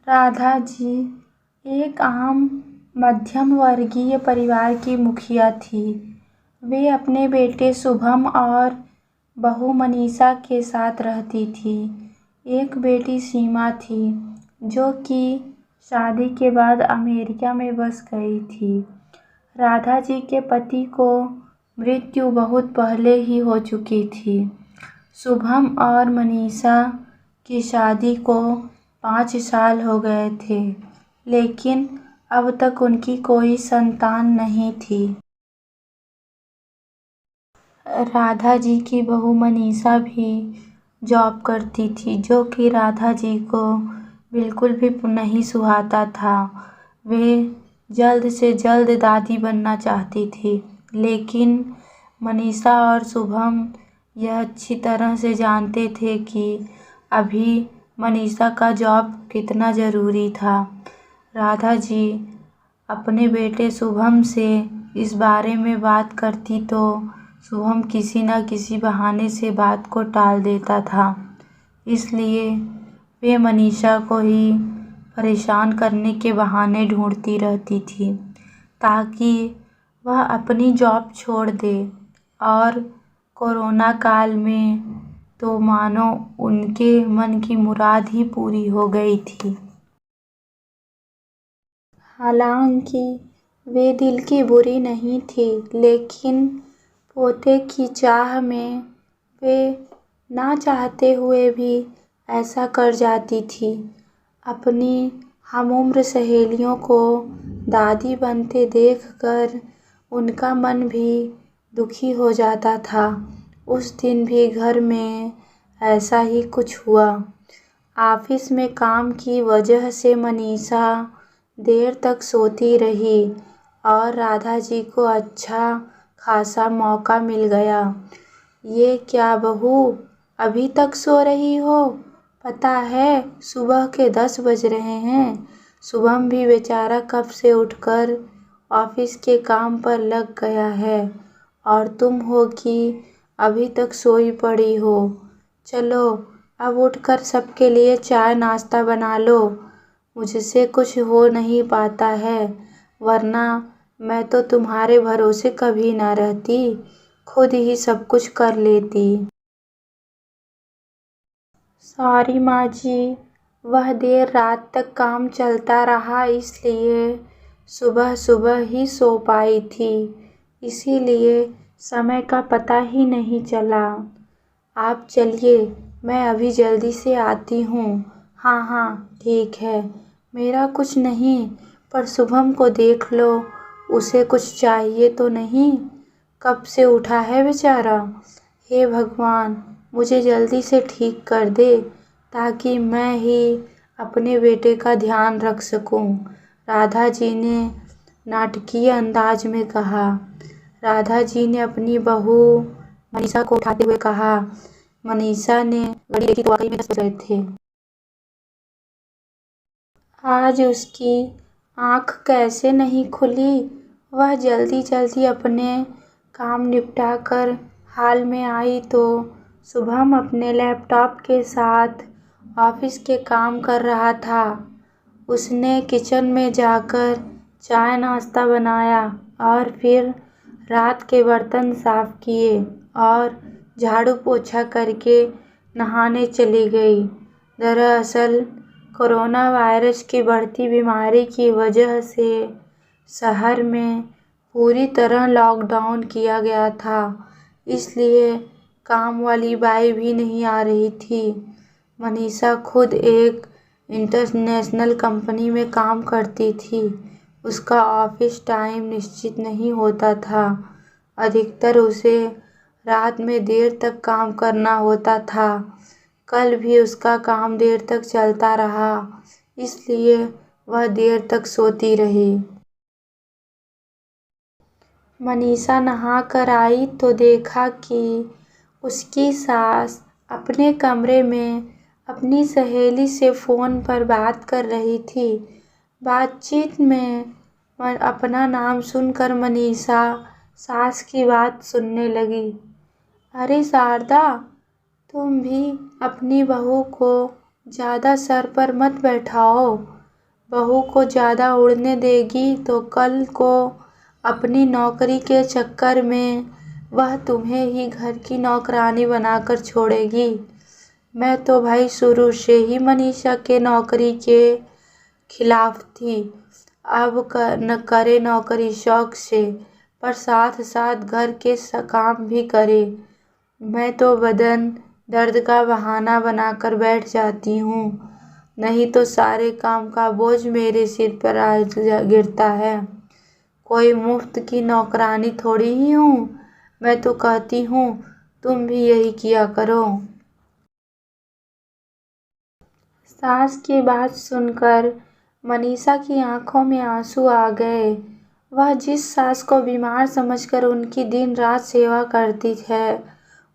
राधा जी एक आम मध्यम वर्गीय परिवार की मुखिया थी। वे अपने बेटे शुभम और बहू मनीषा के साथ रहती थी। एक बेटी सीमा थी जो कि शादी के बाद अमेरिका में बस गई थी। राधा जी के पति को मृत्यु बहुत पहले ही हो चुकी थी। शुभम और मनीषा की शादी को 5 साल हो गए थे, लेकिन अब तक उनकी कोई संतान नहीं थी। राधा जी की बहू मनीषा भी जॉब करती थी, जो कि राधा जी को बिल्कुल भी नहीं सुहाता था। वे जल्द से जल्द दादी बनना चाहती थी, लेकिन मनीषा और शुभम यह अच्छी तरह से जानते थे कि अभी मनीषा का जॉब कितना ज़रूरी था। राधा जी अपने बेटे शुभम से इस बारे में बात करती तो शुभम किसी न किसी बहाने से बात को टाल देता था। इसलिए वे मनीषा को ही परेशान करने के बहाने ढूंढती रहती थी, ताकि वह अपनी जॉब छोड़ दे। और कोरोना काल में तो मानो उनके मन की मुराद ही पूरी हो गई थी। हालांकि वे दिल की बुरी नहीं थी, लेकिन पोते की चाह में वे ना चाहते हुए भी ऐसा कर जाती थी। अपनी हमउम्र सहेलियों को दादी बनते देखकर उनका मन भी दुखी हो जाता था। उस दिन भी घर में ऐसा ही कुछ हुआ। ऑफिस में काम की वजह से मनीषा देर तक सोती रही और राधा जी को अच्छा खासा मौका मिल गया। ये क्या बहू, अभी तक सो रही हो? पता है सुबह के 10 बज रहे हैं। शुभम भी बेचारा कब से उठकर ऑफिस के काम पर लग गया है और तुम हो कि अभी तक सोई पड़ी हो। चलो अब उठकर सबके लिए चाय नाश्ता बना लो। मुझसे कुछ हो नहीं पाता है, वरना मैं तो तुम्हारे भरोसे कभी ना रहती, खुद ही सब कुछ कर लेती। सॉरी माँ जी, वह देर रात तक काम चलता रहा, इसलिए सुबह सुबह ही सो पाई थी। इसीलिए समय का पता ही नहीं चला। आप चलिए, मैं अभी जल्दी से आती हूँ। हाँ हाँ ठीक है। मेरा कुछ नहीं, पर शुभम को देख लो, उसे कुछ चाहिए तो नहीं? कब से उठा है बेचारा। हे भगवान, मुझे जल्दी से ठीक कर दे, ताकि मैं ही अपने बेटे का ध्यान रख सकूं। राधा जी ने नाटकीय अंदाज में कहा। राधा जी ने अपनी बहू मनीषा को उठाते हुए कहा। मनीषा ने घड़ी देखी तो वाकई में 10 बज रहे थे। आज उसकी आँख कैसे नहीं खुली। वह जल्दी जल्दी अपने काम निपटाकर हॉल में आई तो शुभम अपने लैपटॉप के साथ ऑफिस के काम कर रहा था। उसने किचन में जाकर चाय नाश्ता बनाया और फिर रात के बर्तन साफ किए और झाड़ू पोछा करके नहाने चली गई। दरअसल कोरोना वायरस की बढ़ती बीमारी की वजह से शहर में पूरी तरह लॉकडाउन किया गया था, इसलिए काम वाली बाई भी नहीं आ रही थी। मनीषा खुद एक इंटरनेशनल कंपनी में काम करती थी। उसका ऑफिस टाइम निश्चित नहीं होता था। अधिकतर उसे रात में देर तक काम करना होता था। कल भी उसका काम देर तक चलता रहा, इसलिए वह देर तक सोती रही। मनीषा नहा कर आई तो देखा कि उसकी सास अपने कमरे में अपनी सहेली से फ़ोन पर बात कर रही थी। बातचीत में अपना नाम सुनकर मनीषा सास की बात सुनने लगी। अरे शारदा, तुम भी अपनी बहू को ज़्यादा सर पर मत बैठाओ। बहू को ज़्यादा उड़ने देगी तो कल को अपनी नौकरी के चक्कर में वह तुम्हें ही घर की नौकरानी बनाकर छोड़ेगी। मैं तो भाई शुरू से ही मनीषा के नौकरी के खिलाफ थी। अब न करे नौकरी शौक से, पर साथ साथ घर के काम भी करे। मैं तो बदन दर्द का बहाना बनाकर बैठ जाती हूँ, नहीं तो सारे काम का बोझ मेरे सिर पर आ गिरता है। कोई मुफ्त की नौकरानी थोड़ी ही हूँ। मैं तो कहती हूँ तुम भी यही किया करो। सास की बात सुनकर मनीषा की आंखों में आंसू आ गए। वह जिस सास को बीमार समझकर उनकी दिन रात सेवा करती है,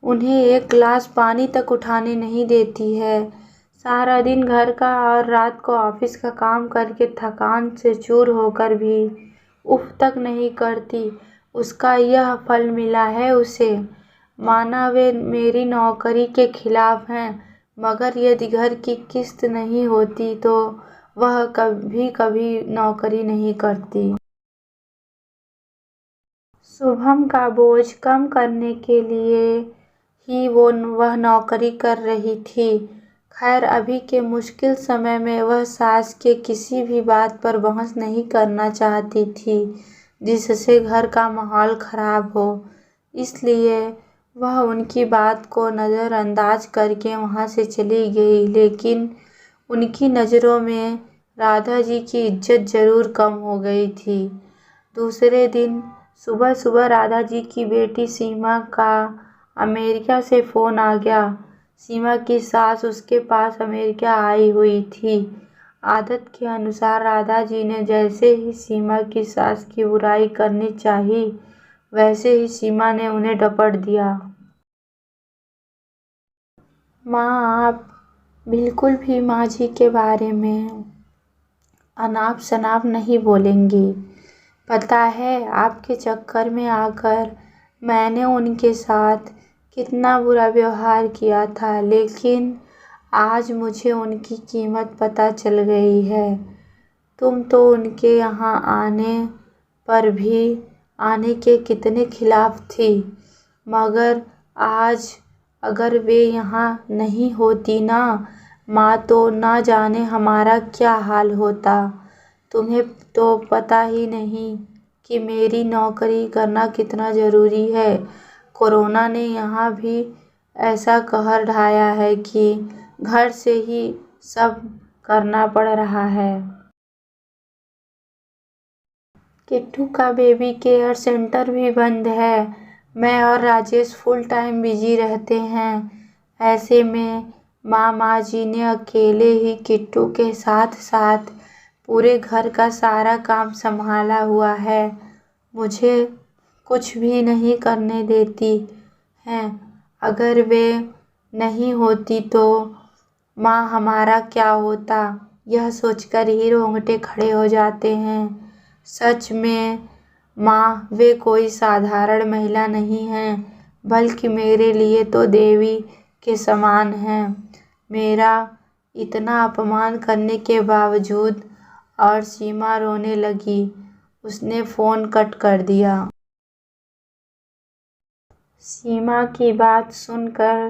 उन्हें एक गिलास पानी तक उठाने नहीं देती है। सारा दिन घर का और रात को ऑफिस का काम करके थकान से चूर होकर भी उफ तक नहीं करती, उसका यह फल मिला है उसे। माना वे मेरी नौकरी के खिलाफ हैं, मगर यदि घर की किस्त नहीं होती तो वह कभी कभी नौकरी नहीं करती। शुभम का बोझ कम करने के लिए ही वह नौकरी कर रही थी। खैर अभी के मुश्किल समय में वह सास के किसी भी बात पर बहस नहीं करना चाहती थी जिससे घर का माहौल खराब हो, इसलिए वह उनकी बात को नज़रअंदाज करके वहाँ से चली गई। लेकिन उनकी नज़रों में राधा जी की इज्जत ज़रूर कम हो गई थी। दूसरे दिन सुबह सुबह राधा जी की बेटी सीमा का अमेरिका से फ़ोन आ गया। सीमा की सास उसके पास अमेरिका आई हुई थी। आदत के अनुसार राधा जी ने जैसे ही सीमा की सास की बुराई करनी चाही, वैसे ही सीमा ने उन्हें डपट दिया। माँ, आप बिल्कुल भी माँ जी के बारे में अनाप शनाप नहीं बोलेंगी। पता है आपके चक्कर में आकर मैंने उनके साथ कितना बुरा व्यवहार किया था, लेकिन आज मुझे उनकी कीमत पता चल गई है। तुम तो उनके यहाँ आने पर भी आने के कितने खिलाफ थी, मगर आज अगर वे यहाँ नहीं होती ना माँ, तो ना जाने हमारा क्या हाल होता। तुम्हें तो पता ही नहीं कि मेरी नौकरी करना कितना ज़रूरी है। कोरोना ने यहाँ भी ऐसा कहर ढाया है कि घर से ही सब करना पड़ रहा है। किट्टू का बेबी केयर सेंटर भी बंद है। मैं और राजेश फुल टाइम बिजी रहते हैं। ऐसे में माँ जी ने अकेले ही किट्टू के साथ साथ पूरे घर का सारा काम संभाला हुआ है। मुझे कुछ भी नहीं करने देती हैं। अगर वे नहीं होती तो माँ हमारा क्या होता, यह सोचकर ही रोंगटे खड़े हो जाते हैं। सच में माँ, वे कोई साधारण महिला नहीं हैं, बल्कि मेरे लिए तो देवी के समान हैं। मेरा इतना अपमान करने के बावजूद। और सीमा रोने लगी। उसने फ़ोन कट कर दिया। सीमा की बात सुनकर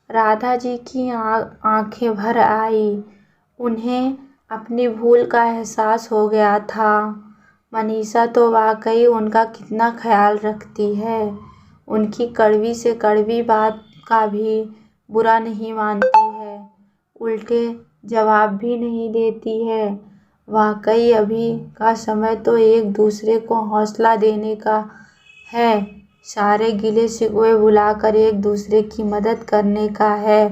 राधा जी की आंखें भर आई। उन्हें अपनी भूल का एहसास हो गया था। मनीषा तो वाकई उनका कितना ख्याल रखती है। उनकी कड़वी से कड़वी बात का भी बुरा नहीं मानती है, उल्टे जवाब भी नहीं देती है। वाकई अभी का समय तो एक दूसरे को हौसला देने का है, सारे गिले शिकवे भुलाकर एक दूसरे की मदद करने का है।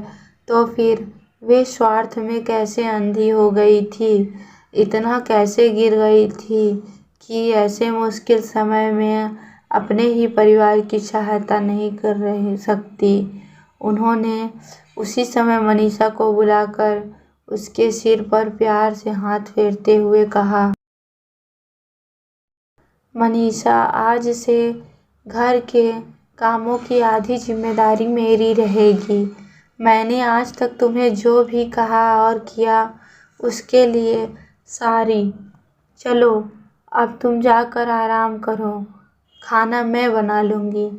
तो फिर वे स्वार्थ में कैसे अंधी हो गई थी, इतना कैसे गिर गई थी कि ऐसे मुश्किल समय में अपने ही परिवार की सहायता नहीं कर रह सकती। उन्होंने उसी समय मनीषा को बुलाकर उसके सिर पर प्यार से हाथ फेरते हुए कहा, मनीषा, आज से घर के कामों की आधी जिम्मेदारी मेरी रहेगी। मैंने आज तक तुम्हें जो भी कहा और किया उसके लिए सारी। चलो अब तुम जाकर आराम करो, खाना मैं बना लूँगी।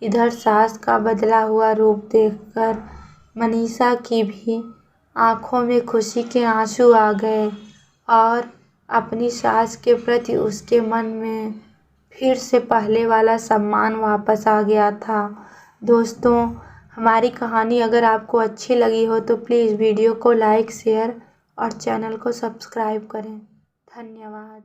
इधर सास का बदला हुआ रूप देखकर मनीषा की भी आंखों में खुशी के आंसू आ गए और अपनी सास के प्रति उसके मन में फिर से पहले वाला सम्मान वापस आ गया था। दोस्तों, हमारी कहानी अगर आपको अच्छी लगी हो तो प्लीज़ वीडियो को लाइक, शेयर और चैनल को सब्सक्राइब करें। धन्यवाद।